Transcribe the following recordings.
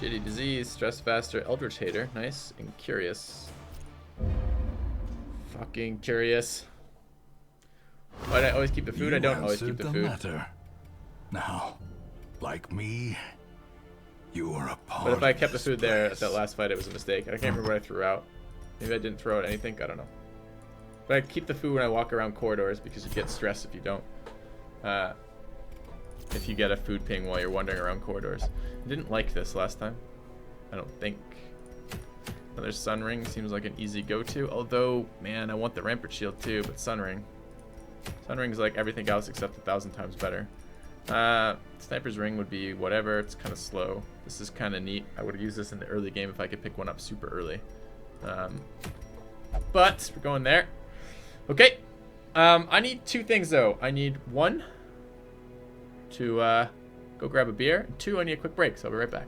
Shitty disease, stress faster, eldritch hater, nice, and curious. Fucking curious. Why do I always keep the food? I don't always keep the food. Letter. Now, like me, you are a part. But if I kept the food there at that last fight, it was a mistake. I can't remember what I threw out. Maybe I didn't throw out anything. I don't know. But I keep the food when I walk around corridors because you get stressed if you don't. If you get a food ping while you're wandering around corridors. I didn't like this last time. I don't think. Another Sun Ring seems like an easy go-to. Although, man, I want the Rampart Shield too, but Sun Ring. Sun Ring's like everything else except 1,000 times better. Sniper's Ring would be whatever. It's kind of slow. This is kind of neat. I would use this in the early game if I could pick one up super early. But we're going there. Okay. I need 2 things though. I need 1 to go grab a beer, and 2, I need a quick break, so I'll be right back.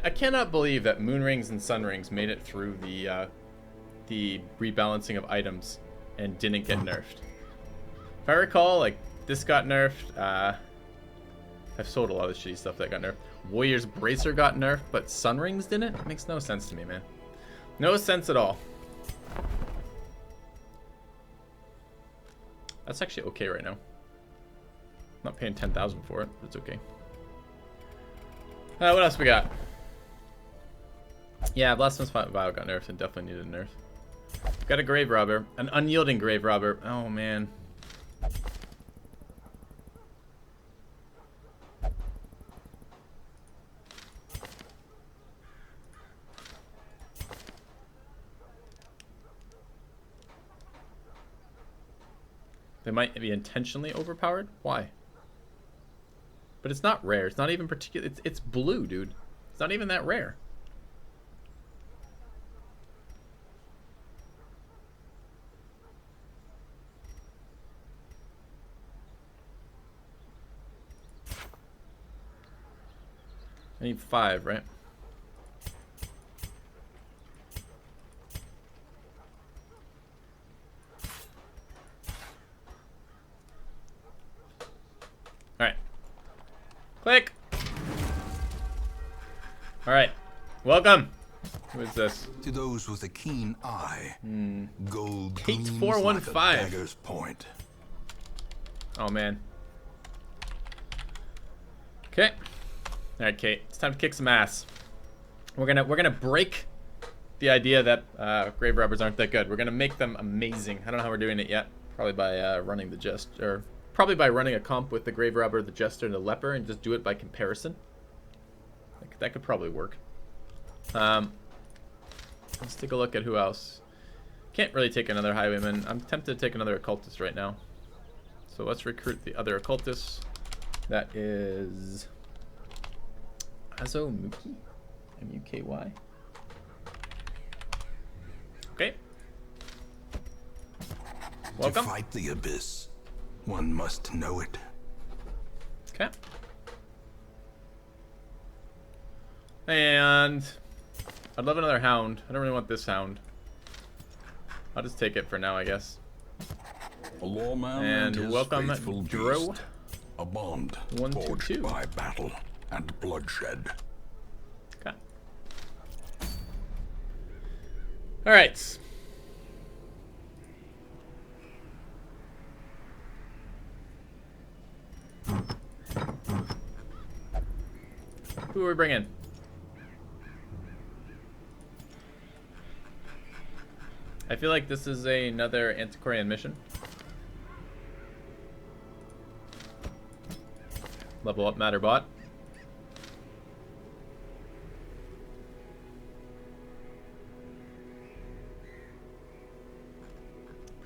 I cannot believe that Moon Rings and Sun Rings made it through the rebalancing of items and didn't get nerfed. If I recall, like, this got nerfed. I've sold a lot of shitty stuff that got nerfed. Warrior's Bracer got nerfed, but Sun Rings didn't? It makes no sense to me, man. No sense at all. That's actually okay right now. Not paying 10,000 for it, but it's okay. What else we got? Yeah, Blasphemous Vow got nerfed and definitely needed a nerf. Got a Grave Robber. An unyielding Grave Robber. Oh, man. They might be intentionally overpowered? Why? But it's not rare. It's not even particular. It's blue, dude. It's not even that rare. I need 5, right? Alright. Click! Alright. Welcome! Who is this? To those with a keen eye, gold Kate gleams 415. like a dagger's point. Oh, man. Okay. Alright, Kate. It's time to kick some ass. We're gonna break the idea that grave robbers aren't that good. We're gonna make them amazing. I don't know how we're doing it yet. Probably by running the Jester, or probably by running a comp with the grave robber, the Jester, and the leper, and just do it by comparison. Like, that could probably work. Let's take a look at who else. Can't really take another highwayman. I'm tempted to take another occultist right now. So let's recruit the other occultist. That is Azomuki. M-U-K-Y. Okay. Welcome. To fight the abyss, one must know it. Okay. And I'd love another hound. I don't really want this hound. I'll just take it for now, I guess. A lawman And his welcome, faithful Dro. beast. A bond 122. forged by battle and bloodshed. Okay. All right. Who are we bringing? I feel like this is another Antiquarian mission. Level up Matterbot.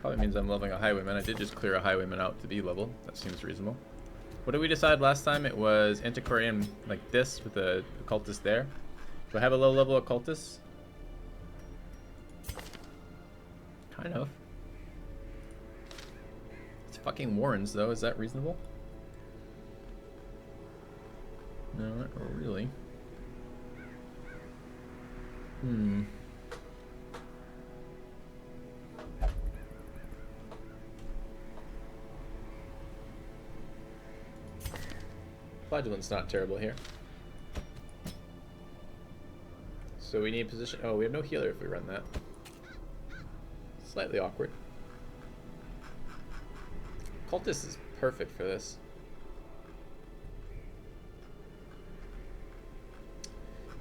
Probably means I'm leveling a highwayman. I did just clear a highwayman out to be level. That seems reasonable. What did we decide last time? It was Antiquarian like this with the occultist there. Do I have a low level occultist? Kind of. It's fucking Warrens though. Is that reasonable? No, not really. Flagellant's not terrible here. So we need position. Oh, we have no healer if we run that. Slightly awkward. Cultist is perfect for this.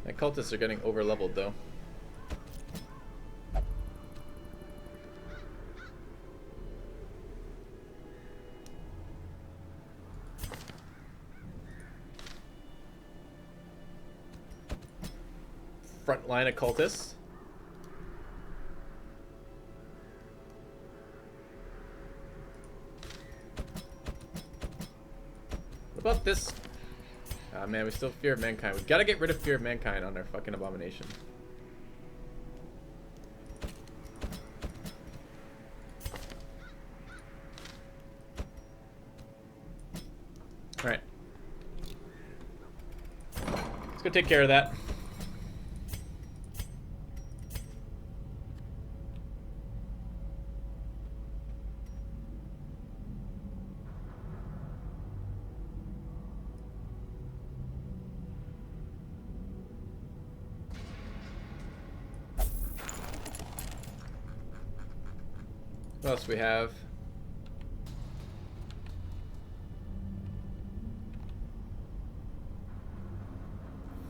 My cultists are getting over leveled though. Frontline occultists. What about this? Ah man, we still have Fear of Mankind. We gotta get rid of Fear of Mankind on our fucking abomination. Alright. Let's go take care of that. What else do we have?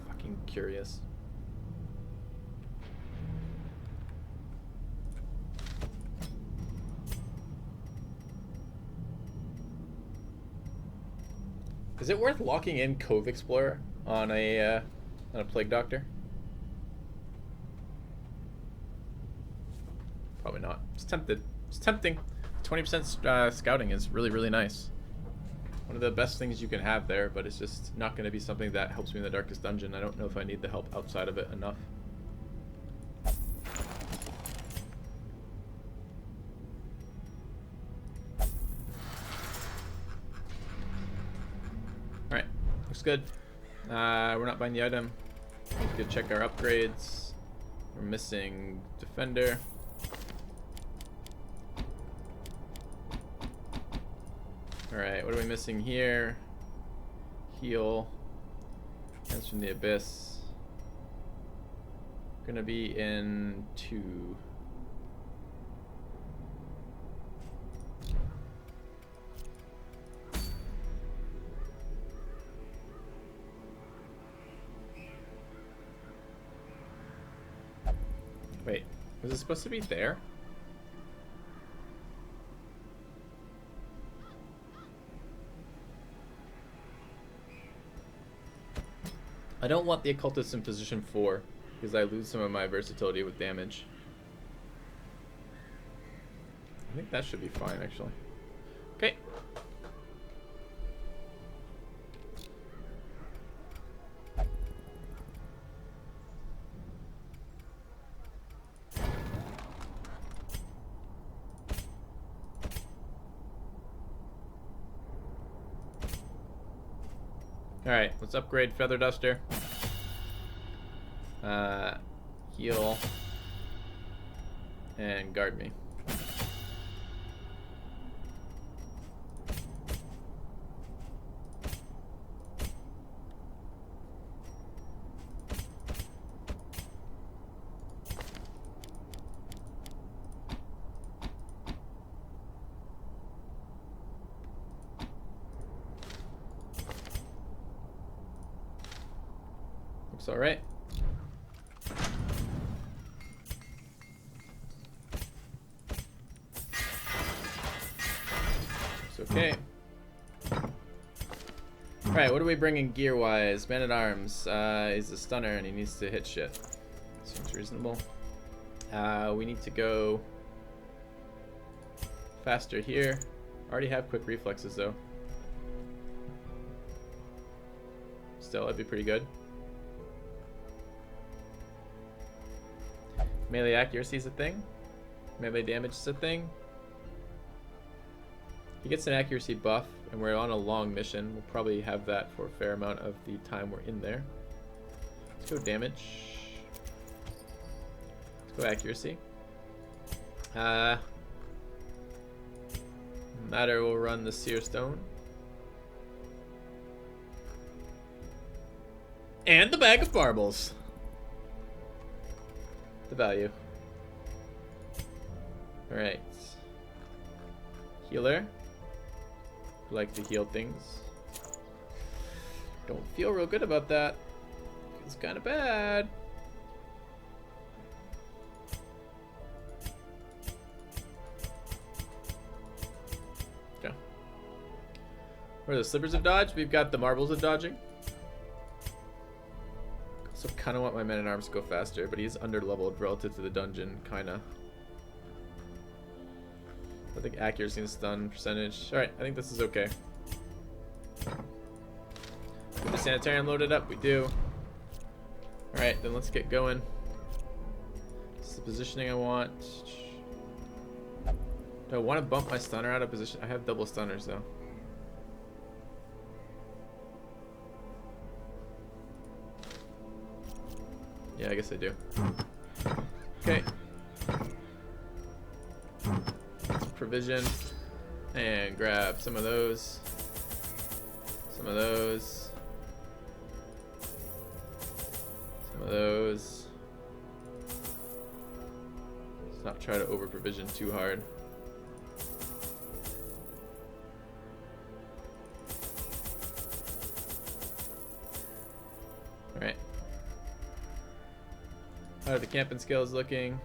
Fucking curious. Is it worth locking in Cove Explorer on a Plague Doctor? Probably not. It's tempted. It's tempting. 20% scouting is really, really nice. One of the best things you can have there, but it's just not going to be something that helps me in the Darkest Dungeon. I don't know if I need the help outside of it enough. Alright, looks good. We're not buying the item. Let's go check our upgrades. We're missing defender. Alright, what are we missing here? Heal. Hands from the Abyss. Gonna be in 2. Wait, was it supposed to be there? I don't want the occultist in position 4 because I lose some of my versatility with damage. I think that should be fine actually. Okay. Alright, let's upgrade Feather Duster. Heal. And guard me. Looks alright. It's okay. Alright, what are we bringing gear-wise? Man-at-Arms. He's a stunner and he needs to hit shit. Seems reasonable. We need to go faster here. Already have quick reflexes though. Still, that'd be pretty good. Melee accuracy is a thing. Melee damage is a thing. He gets an accuracy buff, and we're on a long mission. We'll probably have that for a fair amount of the time we're in there. Let's go damage. Let's go accuracy. Matter will run the Seer Stone. And the bag of marbles. The value. Alright. Healer. Like to heal things. Don't feel real good about that. It's kind of bad. Okay. Where are the slippers of dodge? We've got the marbles of dodging. Also kind of want my man-at-arms to go faster, but he's under-leveled relative to the dungeon, kind of. I think accuracy and stun percentage. Alright, I think this is okay. Get the sanitarium loaded up, we do. Alright, then let's get going. This is the positioning I want. Do I want to bump my stunner out of position? I have double stunners though. Yeah, I guess I do. Okay. Let's provision and grab some of those. Some of those. Some of those. Let's not try to over provision too hard. Alright. How are the camping skills looking?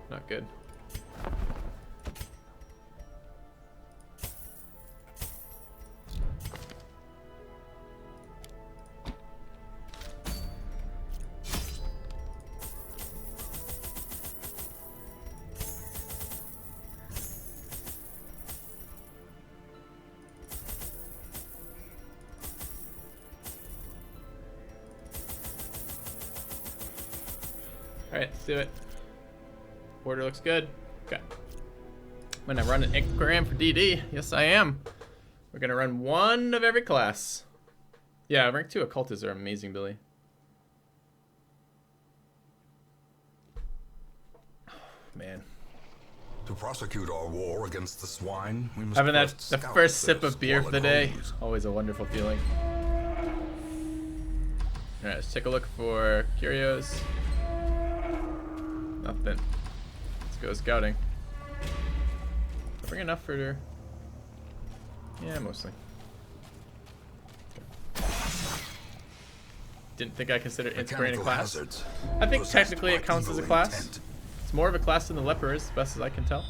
Not good. All right, let's do it. Order looks good. Okay. I'm gonna run an Ingram for DD. Yes, I am. We're gonna run one of every class. Yeah, rank 2 occultists are amazing, Billy. Man. To prosecute our war against the swine, we must Having that first the scout first their sip of beer of the squalid day, homes. always a wonderful feeling. Alright, let's take a look for curios. Nothing. Let's go scouting. Did I bring enough for... Yeah, mostly. Didn't think I considered integrating a class. Hazards, I think possessed technically by it counts as a evil class. intent. It's more of a class than the leper is, best as I can tell.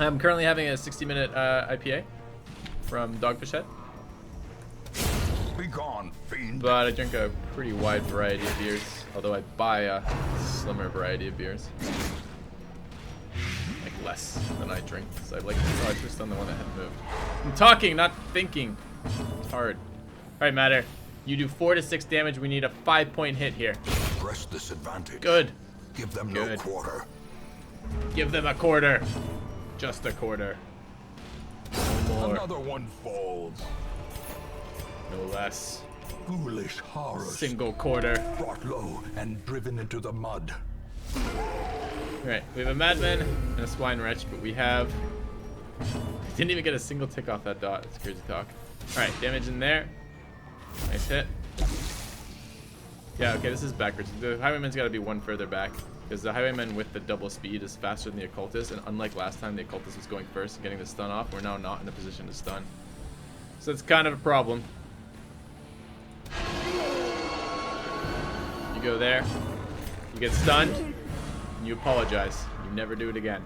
I'm currently having a 60-minute IPA from Dogfish Head, Be gone, fiend. but I drink a pretty wide variety of beers, although I buy a slimmer variety of beers. Like less than I drink, because I like to twist on the one that had moved. I'm talking, not thinking. It's hard. Alright, Matter. You do 4 to 6 damage. We need a 5-point hit here. Press this advantage. Good. Give them Good. no quarter. Give them a quarter. Just a quarter. No more. Another one falls. No less. Foolish horrors. Single quarter. Brought low and driven into the mud. Alright, we have a Madman and a Swine Wretch, but we have... I didn't even get a single tick off that dot. It's crazy talk. Alright, damage in there. Nice hit. Yeah, okay, this is backwards. The Highwayman's got to be one further back, because the Highwayman with the double speed is faster than the Occultist, and unlike last time, the Occultist was going first and getting the stun off. We're now not in a position to stun. So it's kind of a problem. You go there, you get stunned, and you apologize. You never do it again.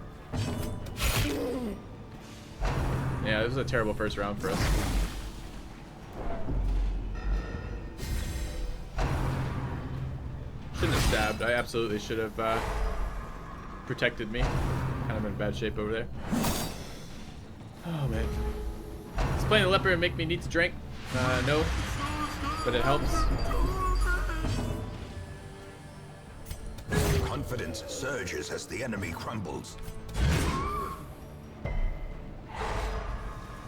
Yeah, this was a terrible first round for us. Shouldn't have stabbed. I absolutely should have protected me. Kind of in bad shape over there. Oh, man. Does playing the leper make me need to drink? No. But it helps. Confidence surges as the enemy crumbles.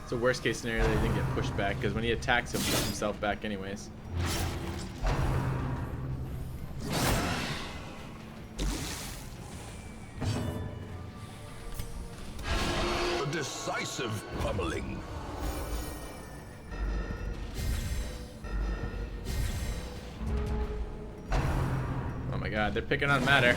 It's a worst case scenario that he didn't get pushed back, because when he attacks, he'll push himself back anyways. A decisive pummeling. Oh my god, they're picking on Matter.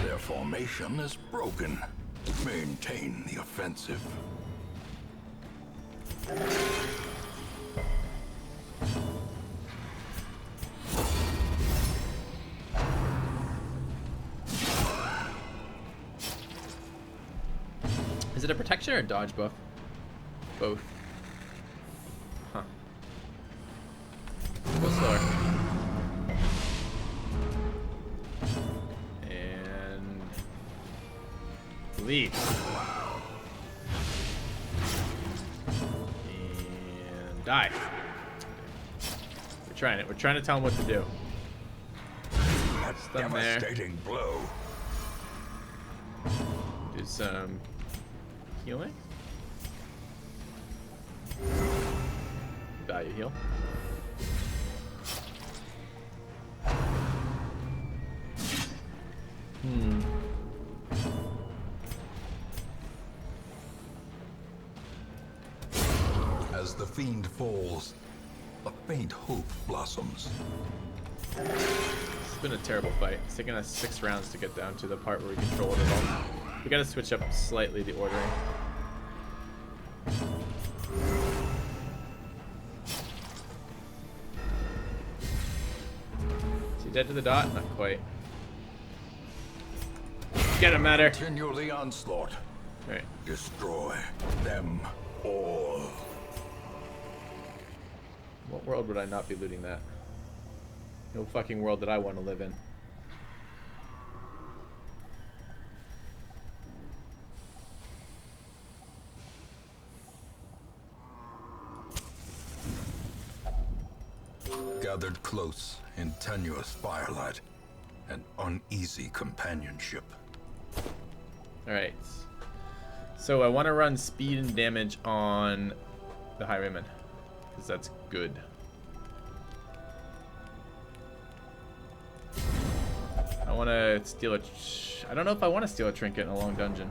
Their formation is broken. Maintain the offensive. Is it a protection or a dodge buff? Both. Huh. Go slower. And leave. And die. We're trying it. We're trying to tell him what to do. That Stun there. devastating blow. Do some healing. Value heal. As the fiend falls, a faint hope blossoms. It's been a terrible fight. It's taken us 6 rounds to get down to the part where we control it at all. We gotta switch up slightly the ordering. Is he dead to the dot? Not quite. Get him, Matter. Continue the onslaught. Alright. Destroy them all. What world would I not be looting that? No fucking world that I want to live in. gathered close in tenuous firelight and uneasy companionship. Alright. So I want to run speed and damage on the Highwayman, because that's good. I want to steal I don't know if I want to steal a trinket in a long dungeon.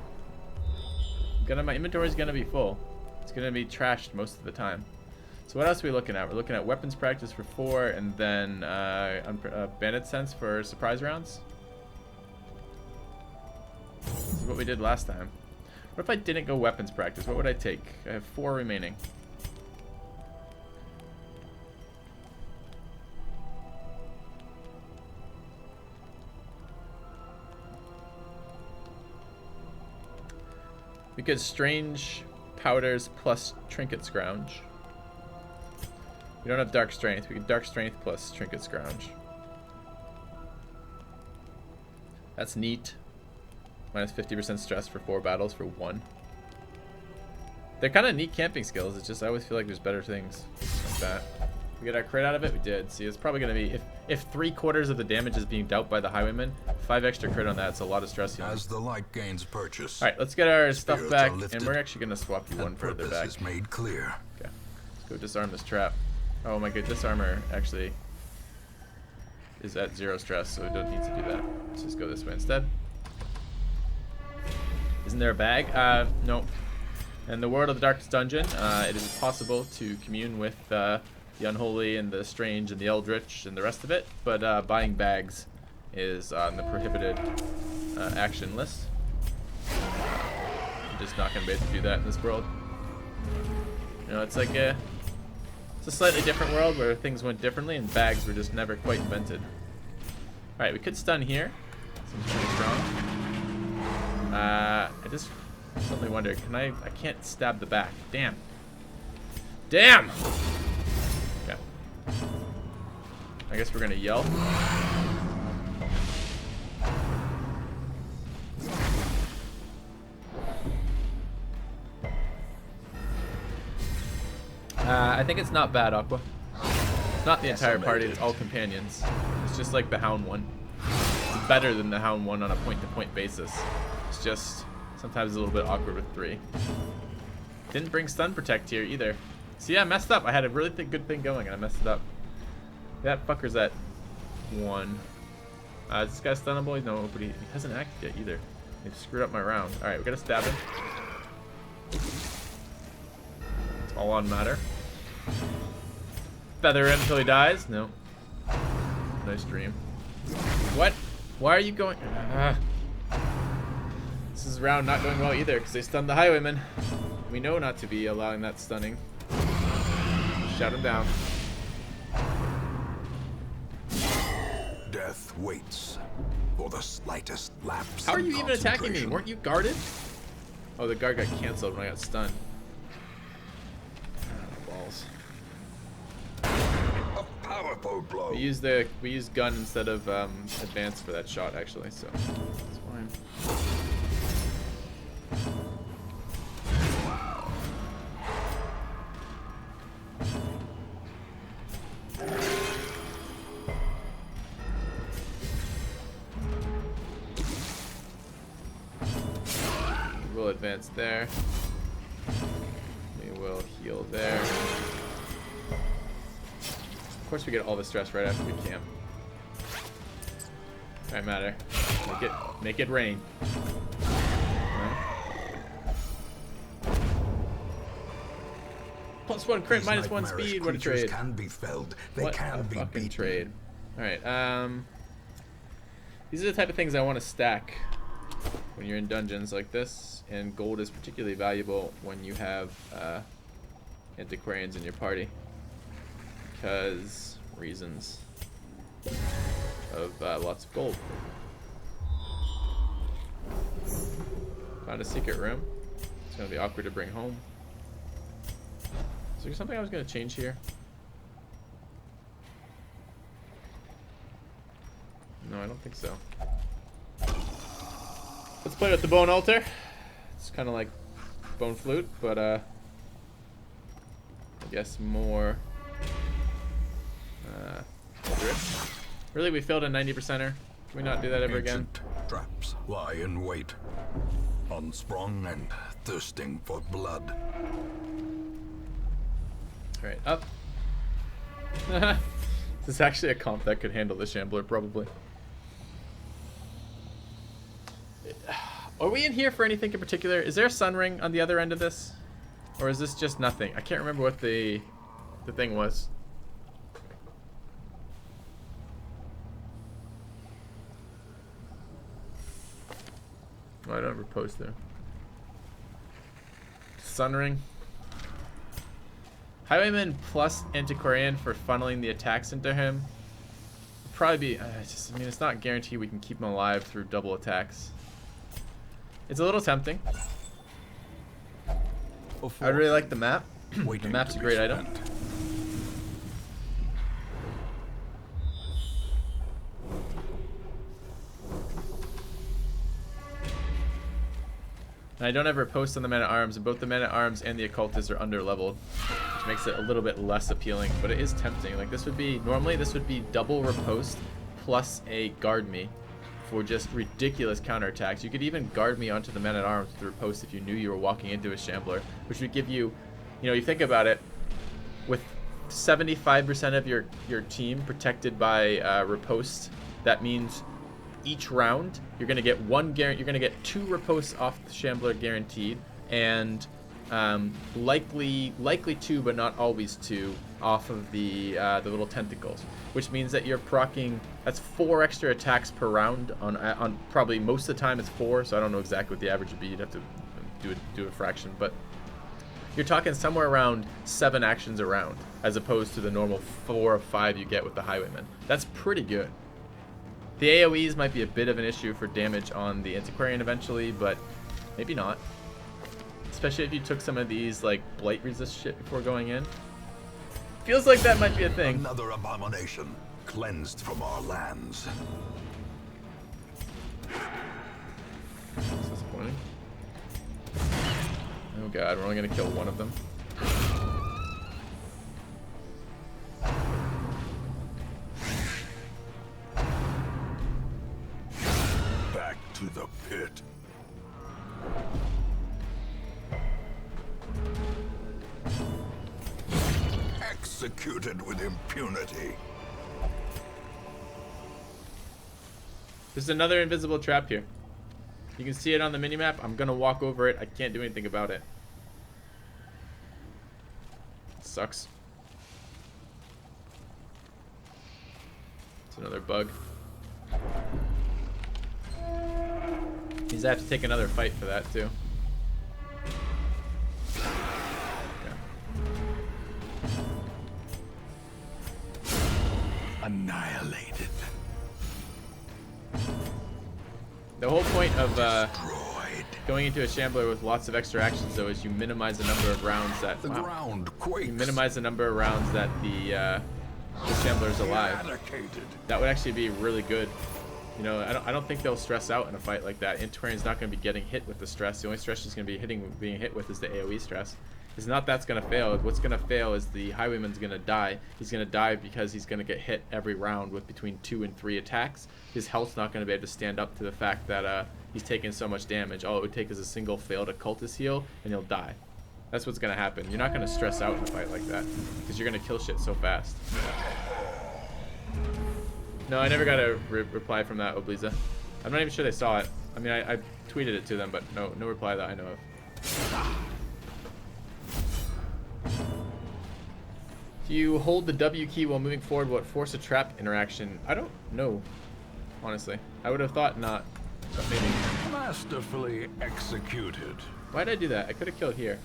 My inventory is going to be full. It's going to be trashed most of the time. So what else are we looking at? We're looking at weapons practice for 4, and then bandit sense for surprise rounds. This is what we did last time. What if I didn't go weapons practice? What would I take? I have 4 remaining. We could strange powders plus trinket scrounge. We don't have dark strength. We could dark strength plus trinket scrounge. That's neat. Minus 50% stress for 4 battles for 1. They're kind of neat camping skills. It's just I always feel like there's better things like that. We get our crit out of it. We did. See, it's probably gonna be if 3/4 of the damage is being dealt by the Highwayman, 5 extra crit on that. It's a lot of stress healing. As the light gains purchase. All right, let's get our stuff spirits back, are lifted, and we're actually gonna swap you one further back. Is made clear. Okay, let's go disarm this trap. Oh my good, disarmor actually is at 0 stress, so we don't need to do that. Let's just go this way instead. Isn't there a bag? No. In the world of the Darkest Dungeon, it is possible to commune with the unholy and the strange and the eldritch and the rest of it, but buying bags is on the prohibited action list. I'm just not going to be able to do that in this world. You know, it's like it's a slightly different world where things went differently and bags were just never quite invented. Alright, we could stun here. Seems pretty strong. I just suddenly wonder, I can't stab the back. Damn. Damn! Okay. I guess we're gonna yell. I think it's not bad, Aqua. It's not the entire party, it's all companions. It's just like the Hound one. It's better than the Hound one on a point-to-point basis. It's just sometimes a little bit awkward with 3. Didn't bring stun protect here either. See, I messed up. I had a really good thing going and I messed it up. That fucker's at 1. Is this guy stunnable? No, but he hasn't acted yet either. They've screwed up my round. Alright, we gotta stab him. It's all on matter. Feather him until he dies? No. Nice dream. What? Why are you going? This is round not going well either because they stunned the Highwayman. We know not to be allowing that stunning. Shut him down. Death waits for the slightest lapse. How are you even attacking me? Weren't you guarded? Oh, the guard got canceled when I got stunned. Balls. A powerful blow. We used gun instead of advance for that shot actually, so that's fine. We'll advance there. We will heal there. Of course we get all the stress right after we camp. Right, matter. Make it rain. +1 crit, -1 speed. What a trade! Can be felled. They What can a be fucking beaten. trade. All right. These are the type of things I want to stack when you're in dungeons like this, and gold is particularly valuable when you have antiquarians in your party, because reasons of lots of gold. Found a secret room. It's gonna be awkward to bring home. Is there something I was gonna change here? No, I don't think so. Let's play with the bone altar. It's kind of like bone flute, but I guess more through it. Really, we failed a 90%er. Can we not do that ever again? Ancient traps lie in wait, unsprung and thirsting for blood. All right, up. This is actually a comp that could handle the Shambler, probably. Are we in here for anything in particular? Is there a sun ring on the other end of this? Or is this just nothing? I can't remember what the thing was. Oh, I don't ever post there. Sun ring. Highwayman plus Antiquarian for funneling the attacks into him. Probably be. I mean, it's not guaranteed we can keep him alive through double attacks. It's a little tempting. I really like the map. The map's a great item. And I don't ever post on the men-at-arms, and both the men-at-arms and the occultists are under-leveled, which makes it a little bit less appealing, but it is tempting. Like, this would be, normally this would be double riposte plus a guard me for just ridiculous counterattacks. You could even guard me onto the men-at-arms with riposte if you knew you were walking into a Shambler, which would give you, you know, you think about it, with 75% of your team protected by riposte, that means each round you're going to get you're going to get 2 riposts off the Shambler guaranteed, and likely 2 but not always 2 off of the little tentacles, which means that you're proccing, that's 4 extra attacks per round on probably most of the time it's 4, so I don't know exactly what the average would be. You'd have to do a fraction, but you're talking somewhere around 7 actions a round as opposed to the normal 4 or 5 you get with the Highwayman. That's pretty good. The AoEs might be a bit of an issue for damage on the Antiquarian eventually, but maybe not. Especially if you took some of these like blight resist shit before going in. Feels like that might be a thing. Another abomination cleansed from our lands. That's disappointing. Oh god, we're only gonna kill one of them. Back to the pit. Executed with impunity. There's another invisible trap here. You can see it on the minimap. I'm gonna walk over it. I can't do anything about it. Sucks. It's another bug. He's gonna have to take another fight for that too. Annihilated. The whole point of going into a Shambler with lots of extra actions, though, is you minimize the number of rounds that The ground quakes. you minimize the number of rounds that the Shambler's alive. Eradicated. That would actually be really good. You know, I don't think they'll stress out in a fight like that. Antiquarian's not going to be getting hit with the stress. The only stress he's going to be being hit with is the AoE stress. It's not that's going to fail. What's going to fail is the Highwayman's going to die. He's going to die because he's going to get hit every round with between 2 and 3 attacks. His health's not going to be able to stand up to the fact that he's taking so much damage. All it would take is a single failed occultist heal, and he'll die. That's what's going to happen. You're not going to stress out in a fight like that because you're going to kill shit so fast. No, I never got a reply from that Obliza. I'm not even sure they saw it. I mean, I tweeted it to them, but no reply that I know of. If you hold the W key while moving forward, will it force a trap interaction? I don't know, honestly. I would have thought not, but maybe. Masterfully executed. Why did I do that? I could have killed here.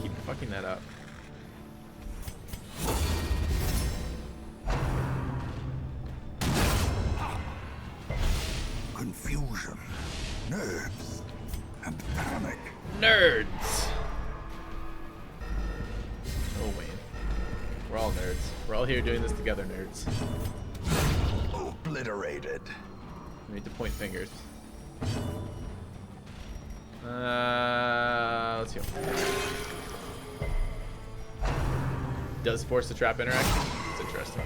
Keep fucking that up. Confusion, nerves, and panic. Nerds! Oh, Wayne. We're all nerds. We're all here doing this together, nerds. Obliterated. We need to point fingers. Let's heal. Does force the trap interaction? It's interesting.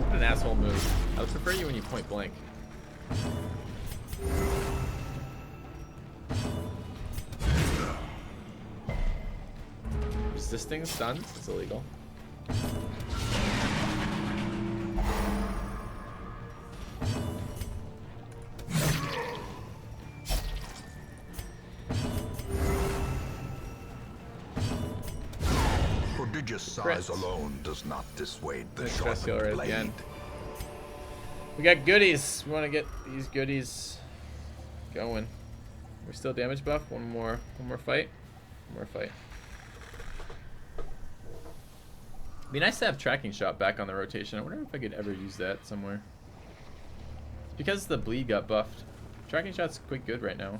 What an asshole move. I would prefer you when you point blank. Resisting stuns is illegal. Prodigious size alone does not dissuade the Nice sharpened Celestial right at the blade. end. We got goodies. We want to get these goodies going. We're still damage buff. One more fight. One more fight. It'd be nice to have tracking shot back on the rotation. I wonder if I could ever use that somewhere. Because the bleed got buffed. Tracking shot's quite good right now.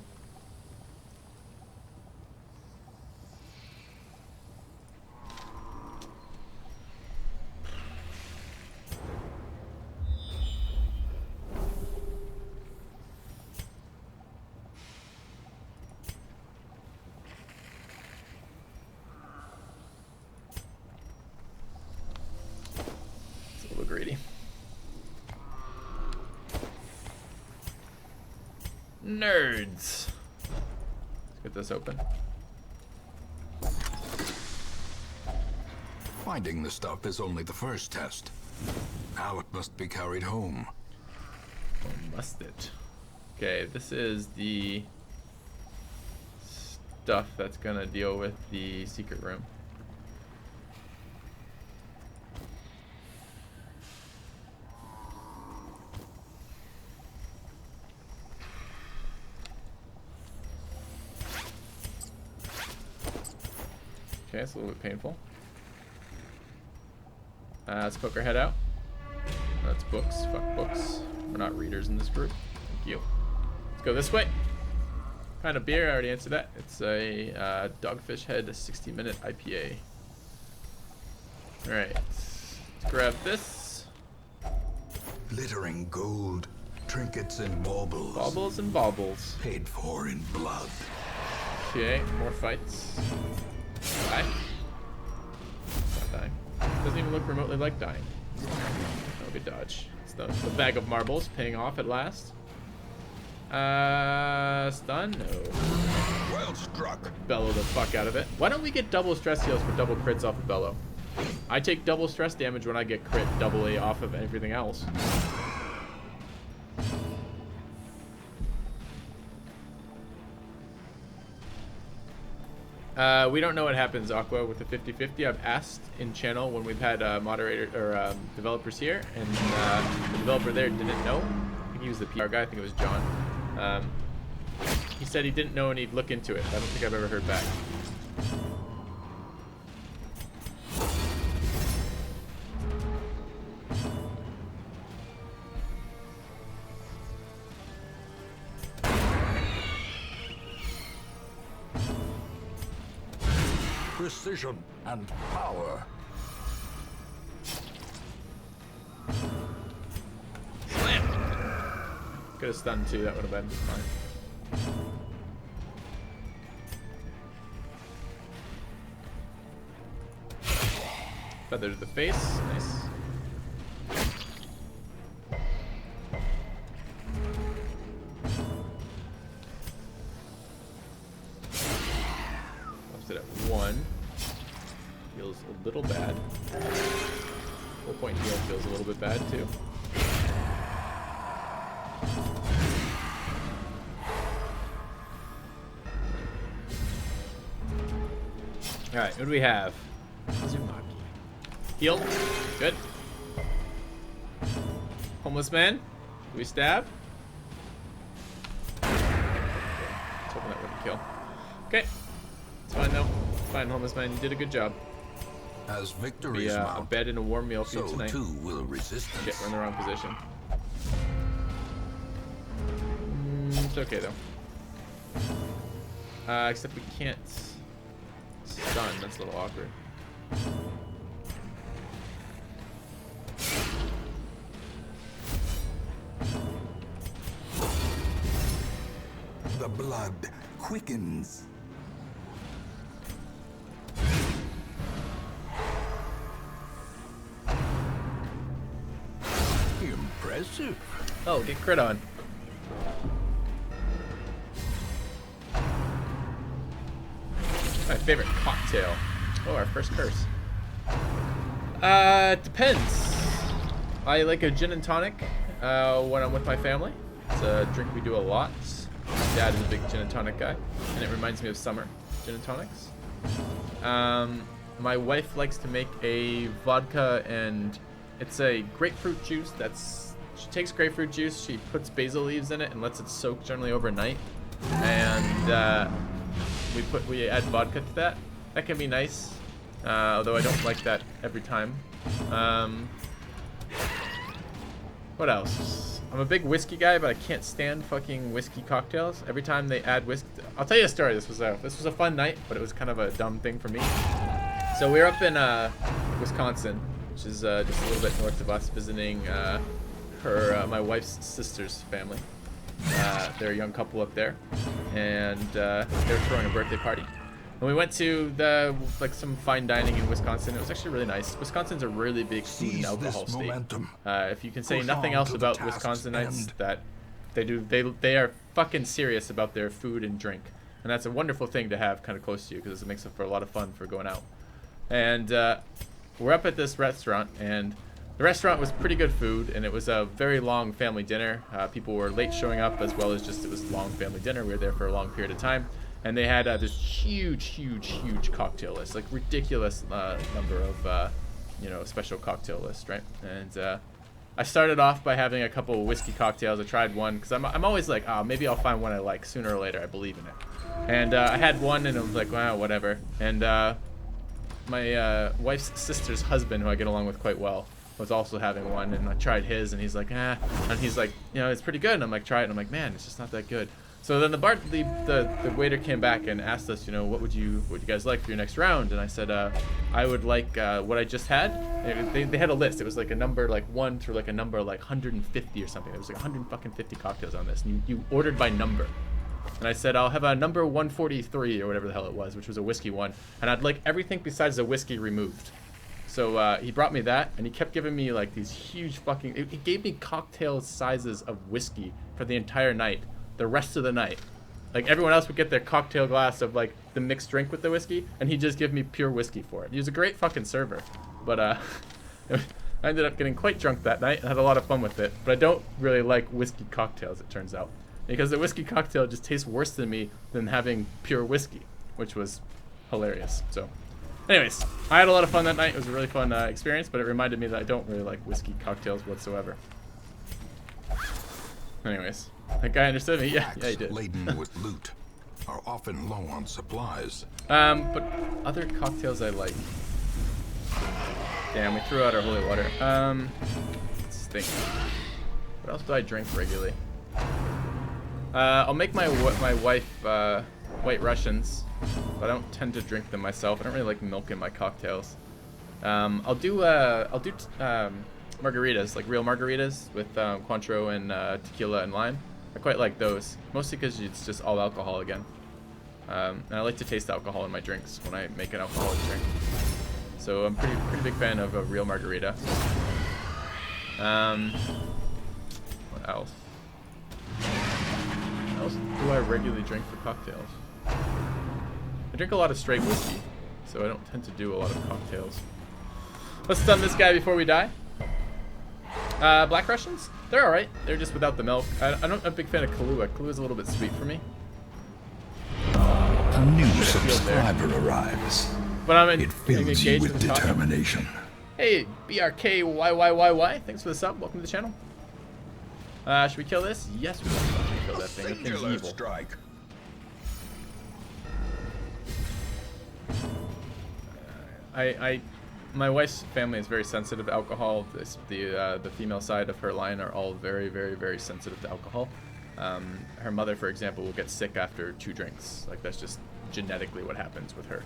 Greedy. Nerds. Let's get this open. Finding the stuff is only the first test. Now it must be carried home. Or must it? Okay, this is the stuff that's gonna deal with the secret room. Okay, it's a little bit painful. Let's poke our head out. That's books. Fuck books. We're not readers in this group. Thank you. Let's go this way. Kind of beer. I already answered that. It's a Dogfish Head 60-minute IPA. All right. Let's grab this. Glittering gold, trinkets and baubles. Baubles and baubles. Paid for in blood. Okay, more fights. Die. Not dying. Doesn't even look remotely like dying. Oh, good dodge. It's the bag of marbles paying off at last. Stun? No. Well struck. Bellow the fuck out of it. Why don't we get double stress heals for double crits off of Bellow? I take double stress damage when I get crit double A off of everything else. We don't know what happens, Aqua, with the 50-50. I've asked in channel when we've had moderator or developers here, and the developer there didn't know. I think he was the PR guy. I think it was John. He said he didn't know and he'd look into it. I don't think I've ever heard back. Precision and power. Could have stunned too, that would have been fine. Feather to the face, nice. Left it at 1. Feels a little bad. Full point heal feels a little bit bad too. Alright, what do we have? Uzumaki. Heal. Good. Homeless man. Do we stab? Let's hoping that wouldn't kill. Okay. It's fine though. Fine, homeless man. You did a good job. As victory Be is a bed and a warm meal for you so tonight. too will resistance. Shit, we're in the wrong position. It's okay though. Except we can't stun. That's a little awkward. The blood quickens. Impressive. Oh, get crit on. My favorite cocktail. Oh, our first curse. Depends. I like a gin and tonic when I'm with my family. It's a drink we do a lot. My dad is a big gin and tonic guy, and it reminds me of summer gin and tonics. My wife likes to make a vodka, and it's a grapefruit juice. She takes grapefruit juice, she puts basil leaves in it, and lets it soak generally overnight. And we add vodka to that. That can be nice, although I don't like that every time. What else? I'm a big whiskey guy, but I can't stand fucking whiskey cocktails. Every time they add whiskey, I'll tell you a story. This was a fun night, but it was kind of a dumb thing for me. So we were up in Wisconsin, which is just a little bit north of us, visiting my wife's sister's family. They're a young couple up there, and they were throwing a birthday party. And we went to some fine dining in Wisconsin. It was actually really nice. Wisconsin's a really big food and alcohol state. If you can say nothing else about Wisconsinites, that they are fucking serious about their food and drink, and that's a wonderful thing to have kind of close to you because it makes it for a lot of fun for going out. And we're up at this restaurant, and the restaurant was pretty good food, and it was a very long family dinner. People were late showing up, as well as just it was a long family dinner. We were there for a long period of time. And they had this huge cocktail list, like ridiculous number of, special cocktail list, right? And I started off by having a couple of whiskey cocktails. I tried one because I'm always like, oh, maybe I'll find one I like sooner or later. I believe in it. And I had one, and I was like, wow, whatever. And my wife's sister's husband, who I get along with quite well, was also having one, and I tried his, and he's like, and he's like, it's pretty good. And I'm like, try it. And I'm like, man, it's just not that good. So then the waiter came back and asked us, what would you guys like for your next round? And I said, I would like what I just had. They had a list. It was like a number like 1 through like a number like 150 or something. There was like 150 cocktails on this, and you ordered by number. And I said, I'll have a number 143 or whatever the hell it was, which was a whiskey one, and I'd like everything besides the whiskey removed. So he brought me that, and he kept giving me like these huge fucking. He gave me cocktail sizes of whiskey for the entire night. The rest of the night, like everyone else would get their cocktail glass of like the mixed drink with the whiskey, and he'd just give me pure whiskey for it. He was a great fucking server, but I ended up getting quite drunk that night and had a lot of fun with it. But I don't really like whiskey cocktails, it turns out, because the whiskey cocktail just tastes worse than me than having pure whiskey, which was hilarious. So anyways, I had a lot of fun that night. It was a really fun experience, but it reminded me that I don't really like whiskey cocktails whatsoever. Anyways. That guy understood me. Yeah, he did. Laden with loot are often low on supplies. But other cocktails I like. Damn, we threw out our holy water. Let's think. What else do I drink regularly? I'll make my wife White Russians, but I don't tend to drink them myself. I don't really like milk in my cocktails. I'll do margaritas, like real margaritas with Cointreau and tequila and lime. I quite like those, mostly because it's just all alcohol again. And I like to taste alcohol in my drinks when I make an alcoholic drink. So I'm pretty big fan of a real margarita. What else? What else do I regularly drink for cocktails? I drink a lot of straight whiskey, so I don't tend to do a lot of cocktails. Let's stun this guy before we die. Black Russians? They're alright. They're just without the milk. I'm a big fan of Kahlua. Kahlua is a little bit sweet for me. A new subscriber arrives. But I'm It fills you with determination. Hey, BRKYYYY. Thanks for the sub. Welcome to the channel. Should we kill this? Yes, we want to kill that thing. That thing's evil. Strike. My wife's family is very sensitive to alcohol. The female side of her line are all very, very, very sensitive to alcohol. Her mother, for example, will get sick after 2 drinks. Like, that's just genetically what happens with her.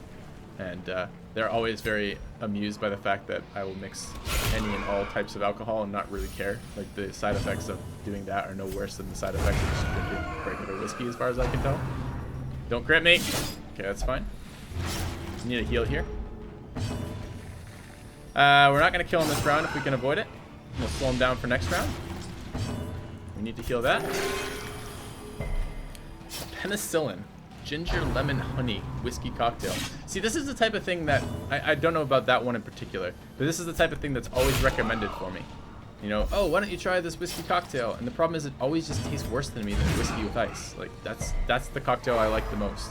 And they're always very amused by the fact that I will mix any and all types of alcohol and not really care. Like, the side effects of doing that are no worse than the side effects of just drinking regular whiskey, as far as I can tell. Don't crit me. Okay, that's fine. Need a heal here. We're not going to kill him this round if we can avoid it. We'll slow him down for next round. We need to heal that. Penicillin. Ginger, lemon, honey, whiskey cocktail. See, this is the type of thing that, I don't know about that one in particular, but this is the type of thing that's always recommended for me. You know, oh, why don't you try this whiskey cocktail? And the problem is it always just tastes worse than me than whiskey with ice. Like, that's the cocktail I like the most.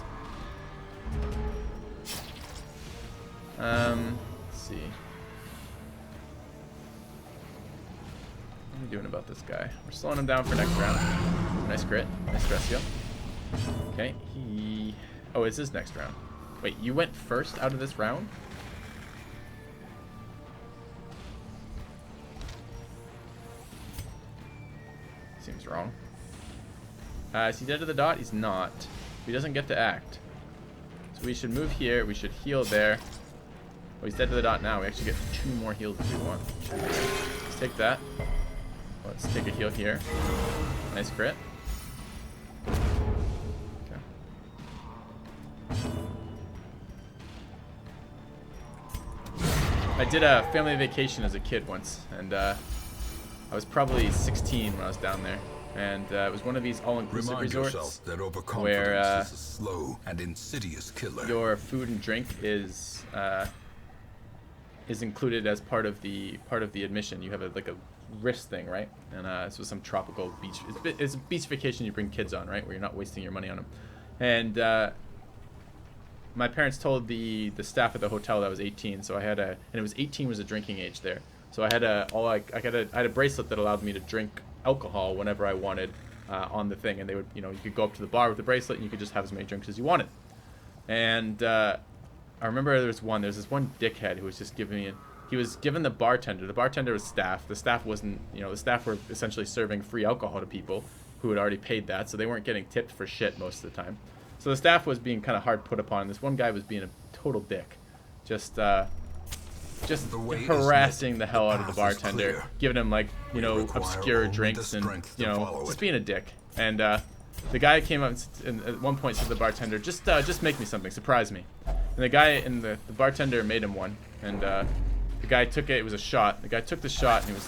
Let's see. What are we doing about this guy? We're slowing him down for next round. Nice crit. Nice stress heal. Okay, oh, it's his next round. Wait, you went first out of this round? Seems wrong. Is he dead to the dot? He's not. He doesn't get to act. So we should move here. We should heal there. Oh, he's dead to the dot now. We actually get 2 more heals if we want. Let's take that. Let's take a heal here. Nice crit. I did a family vacation as a kid once, and I was probably 16 when I was down there, and it was one of these all-inclusive resorts that where is a slow and insidious killer. Your food and drink is included as part of the admission. You have like a wrist thing, right? And this was some tropical beach. It's a beach vacation you bring kids on, right? Where you're not wasting your money on them, and my parents told the staff at the hotel that I was 18, so I had and it was 18 was a drinking age there. So I had I had a bracelet that allowed me to drink alcohol whenever I wanted on the thing, and they would, you could go up to the bar with the bracelet and you could just have as many drinks as you wanted. And I remember there's this one dickhead who was just he was giving the bartender was staff. The staff wasn't, the staff were essentially serving free alcohol to people who had already paid that, so they weren't getting tipped for shit most of the time. So the staff was being kind of hard put upon. This one guy was being a total dick, just harassing the hell out of the bartender, giving him obscure drinks and just being a dick. And the guy came up and at one point said to the bartender, just make me something, surprise me. And the bartender made him one, and the guy took it. It was a shot. The guy took the shot and he was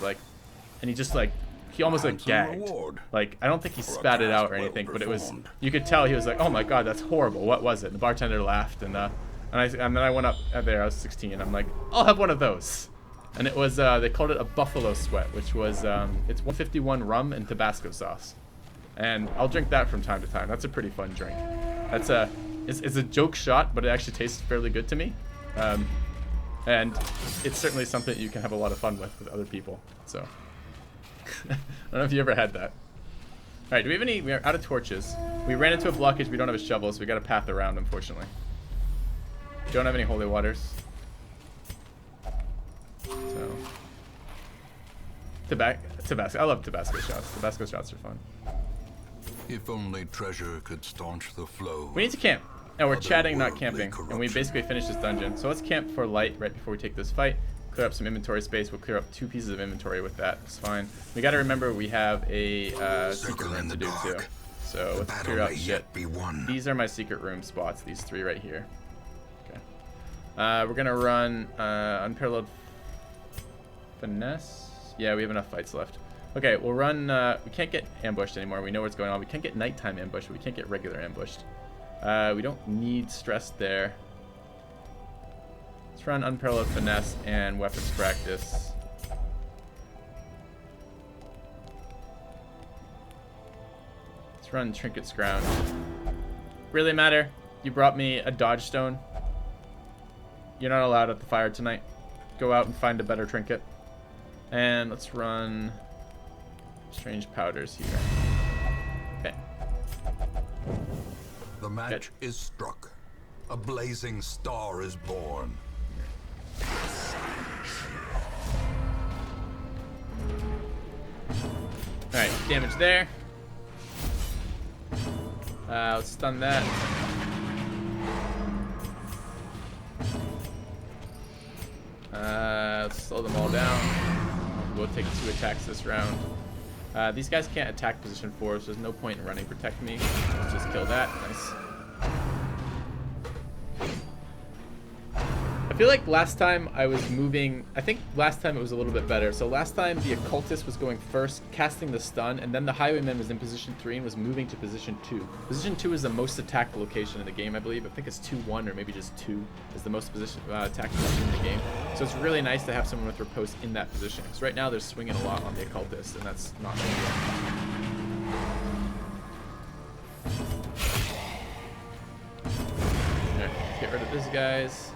he almost gagged. Like, I don't think he spat it out or anything, but you could tell he was like, oh my god, that's horrible. What was it? And the bartender laughed, and then I went up there. I was 16. I'm like, I'll have one of those. And it was they called it a buffalo sweat, which was it's 151 rum and Tabasco sauce. And I'll drink that from time to time. That's a pretty fun drink. It's a joke shot, but it actually tastes fairly good to me. And it's certainly something you can have a lot of fun with other people. So I don't know if you ever had that. Alright, do we have any? We're out of torches. We ran into a blockage. We don't have a shovel, so we got a path around, unfortunately. Don't have any holy waters. So Tabasco. I love Tabasco shots. Tabasco shots are fun. If only treasure could staunch the flow. We need to camp. And we're chatting, not camping. And we basically finished this dungeon. So let's camp for light right before we take this fight. Clear up some inventory space. We'll clear up 2 pieces of inventory with that. It's fine. We got to remember we have a secret room to do too. So let's clear out shit. These are my secret room spots. These 3 right here. Okay. We're gonna run unparalleled finesse. Yeah, we have enough fights left. Okay, we'll run. We can't get ambushed anymore. We know what's going on. We can't get nighttime ambushed, but we can't get regular ambushed. We don't need stress there. Let's run unparalleled finesse and weapons practice. Let's run trinket scrounge. Really matter? You brought me a dodge stone. You're not allowed at the fire tonight. Go out and find a better trinket. And let's run strange powders here. Okay. The match is struck. A blazing star is born. Alright, damage there. Let's stun that. Let's slow them all down. We'll take 2 attacks this round. These guys can't attack position 4, so there's no point in running protect me. Let's just kill that. Nice. I feel like last time I was moving, I think last time it was a little bit better. So last time the occultist was going first, casting the stun, and then the highwayman was in position 3 and was moving to position 2. Position 2 is the most attacked location in the game, I believe. I think it's 2-1 or maybe just 2 is the most attacked position in the game. So it's really nice to have someone with riposte in that position. Because right now they're swinging a lot on the occultist, and that's not ideal. Alright, get rid of these guys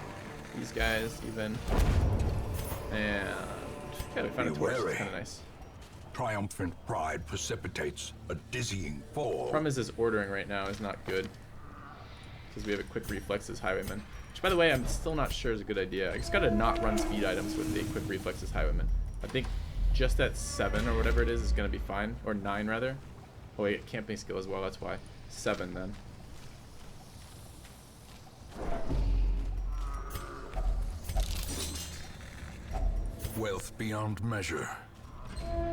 even, and yeah, we found a torch. It's kind of nice. Triumphant pride precipitates a dizzying fall. The problem is his ordering right now is not good because we have a quick reflexes highwayman, which by the way I'm still not sure is a good idea. I just gotta not run speed items with the quick reflexes highwayman. I think just at 7 or whatever it is gonna be fine, or 9 rather. Oh wait, camping skill as well. That's why 7 then. Wealth beyond measure,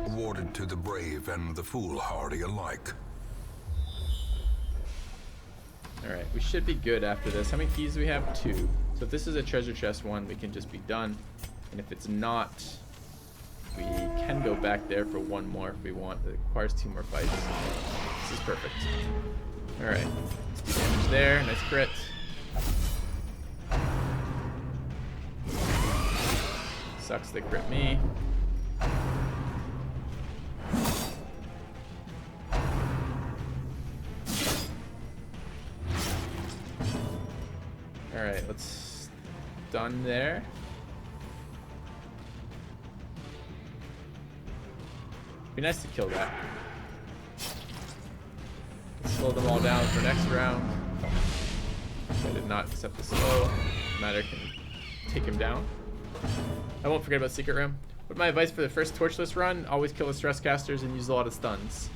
awarded to the brave and the foolhardy alike. Alright, we should be good after this. How many keys do we have? 2. So if this is a treasure chest one, we can just be done. And if it's not, we can go back there for 1 more if we want. It requires 2 more fights. This is perfect. Alright, let's do damage there. Nice crit. Sucks they crit me. Alright, let's stun there. Be nice to kill that. Let's slow them all down for next round. I did not accept the slow. Matter can take him down. I won't forget about Secret Room. But my advice for the first torchless run, always kill the stress casters and use a lot of stuns.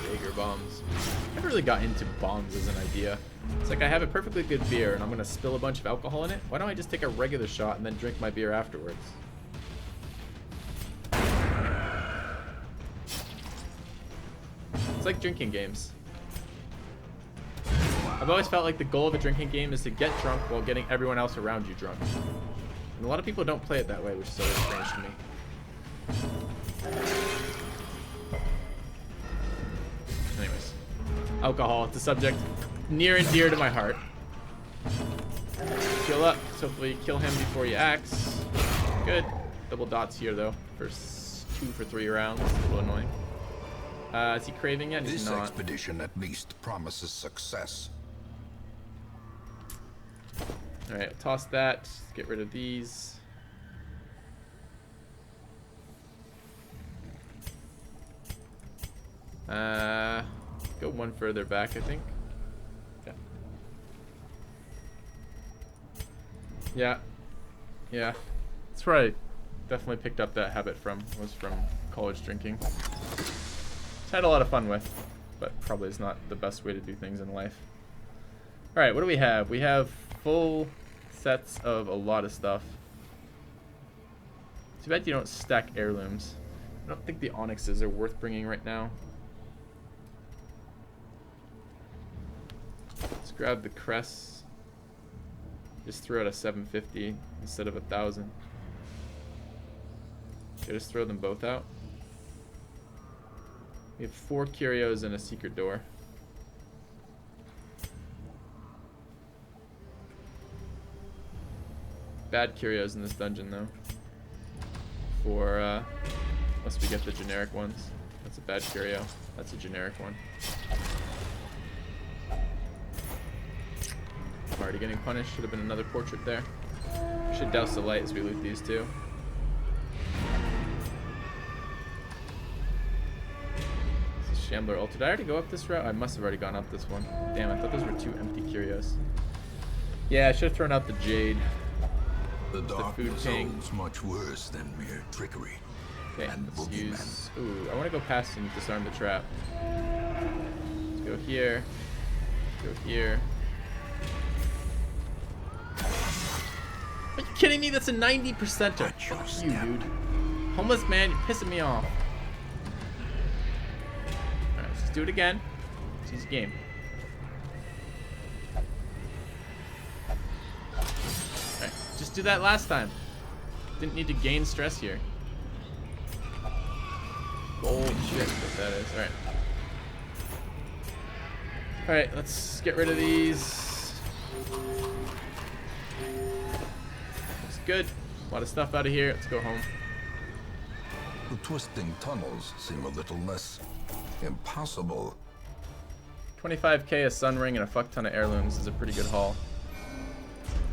Jaeger bombs. I never really got into bombs as an idea. It's like I have a perfectly good beer and I'm gonna spill a bunch of alcohol in it. Why don't I just take a regular shot and then drink my beer afterwards? It's like drinking games. I've always felt like the goal of a drinking game is to get drunk while getting everyone else around you drunk. And a lot of people don't play it that way, which is always strange to me. Anyways, alcohol, it's a subject near and dear to my heart. Heal up. So hopefully kill him before he acts. Good. Double dots here though. First 2 for 3 rounds. It's a little annoying. Is he craving yet? He's This not. expedition at least promises success. Alright, toss that. Get rid of these. Go 1 further back, I think. Yeah. That's where I definitely picked up that habit from, was from college drinking. It's had a lot of fun with, but probably is not the best way to do things in life. Alright, what do we have? We have full sets of a lot of stuff. Too bad you don't stack heirlooms. I don't think the onyxes are worth bringing right now. Let's grab the crests. Just throw out a 750 instead of 1,000. Should I just throw them both out? We have 4 curios and a secret door. Bad curios in this dungeon though. For unless we get the generic ones. That's a bad curio. That's a generic one. I'm already getting punished. Should have been another portrait there. We should douse the light as we loot these two. Shambler ult. Did I already go up this route? I must have already gone up this one. Damn, I thought those were 2 empty curios. Yeah, I should have thrown out the jade. The darkness ping. holds much worse than mere trickery. Okay, And let's boogeymen. use... Ooh, I want to go past and disarm the trap. Let's go here. Go here. Are you kidding me? That's a 90%er. Watch your Fuck you, step. dude. Homeless man, you're pissing me off. Alright, let's just do it again. It's his game. Alright, just do that last time. Didn't need to gain stress here. Bullshit, what that is. Alright. Alright, let's get rid of these. Looks good. A lot of stuff out of here. Let's go home. The twisting tunnels seem a little less impossible. 25k a sun ring and a fuck ton of heirlooms is a pretty good haul.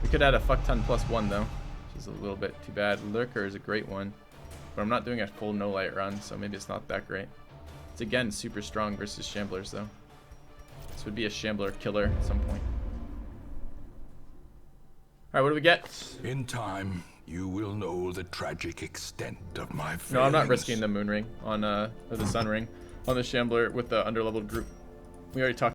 We could add a fuck ton +1 though, which is a little bit too bad. Lurker is a great one, but I'm not doing a full no light run, so maybe it's not that great. It's again super strong versus Shamblers though. This would be a Shambler killer at some point. Alright, what do we get? In time, you will know the tragic extent of my failings. No, I'm not risking the moon ring on or the sun ring on the Shambler with the underleveled group. We already talked